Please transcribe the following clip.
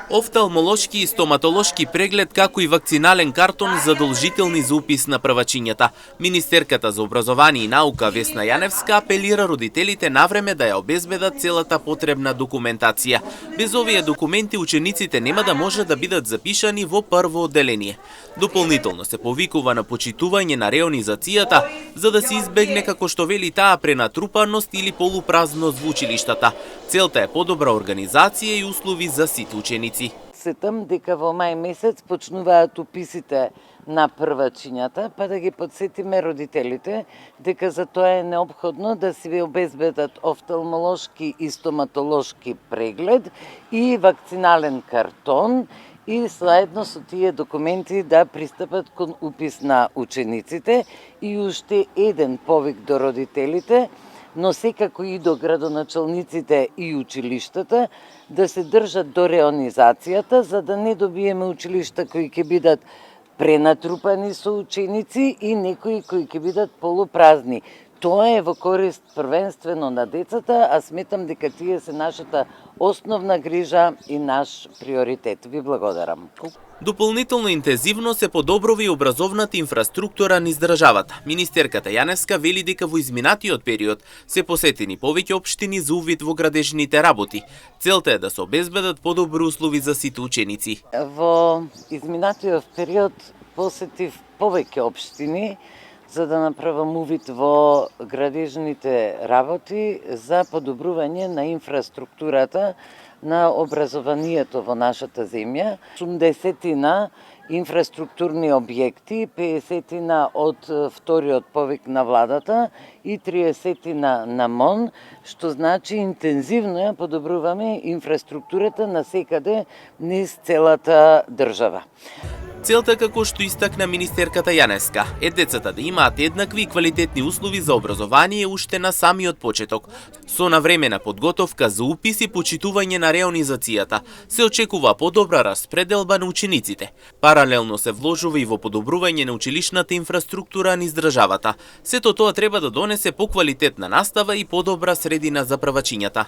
Офталмолошки и стоматолошки преглед, како и вакцинален картон задолжителни за упис на првачињата. Министерката за образование и наука Весна Јаневска апелира родителите навреме да ја обезбедат целата потребна документација. Без овие документи учениците нема да може да бидат запишани во прво одделение. Дополнително се повикува на почитување на реонизацијата, за да се избегне, како што вели таа, пренатрупаност или полупразност во училиштата. Целта е подобра организација и услови за сите ученици. Сетам дека во мај месец почнуваат уписите на првачињата, па да ги подсетиме родителите дека за тоа е неопходно да се обезбедат офталмолошки и стоматолошки преглед и вакцинален картон и заедно со тие документи да пристапат кон упис на учениците и уште еден повик до родителите, но секако и до градоначалниците и училиштата да се држат до реонизацијата, за да не добиеме училишта кои ќе бидат пренатрупани со ученици и некои кои ќе бидат полупразни. Тоа е во корист првенствено на децата, а сметам дека тие се нашата основна грижа и наш приоритет. Ви благодарам. Дополнително интензивно се подобрува и образовната инфраструктура низ државата. Министерката Јаневска вели дека во изминатиот период се посетени повеќе општини за увид во градежните работи. Целта е да се обезбедат подобри услови за сите ученици. Во изминатиот период посетив повеќе општини за да направам увид во градежните работи за подобрување на инфраструктурата на образованието во нашата земја. 80 инфраструктурни објекти, 50 од вториот повик на владата и 30 на МОН, што значи интензивно ја подобруваме инфраструктурата насекаде низ целата држава. Целта, како што истакна министерката Јаневска, е децата да имаат еднакви и квалитетни услови за образование уште на самиот почеток. Со навремена подготовка за упис и почитување на реонизацијата се очекува подобра распределба на учениците. Паралелно се вложува и во подобрување на училишната инфраструктура низ државата. Сето тоа треба да донесе поквалитетна настава и подобра средина за првачињата.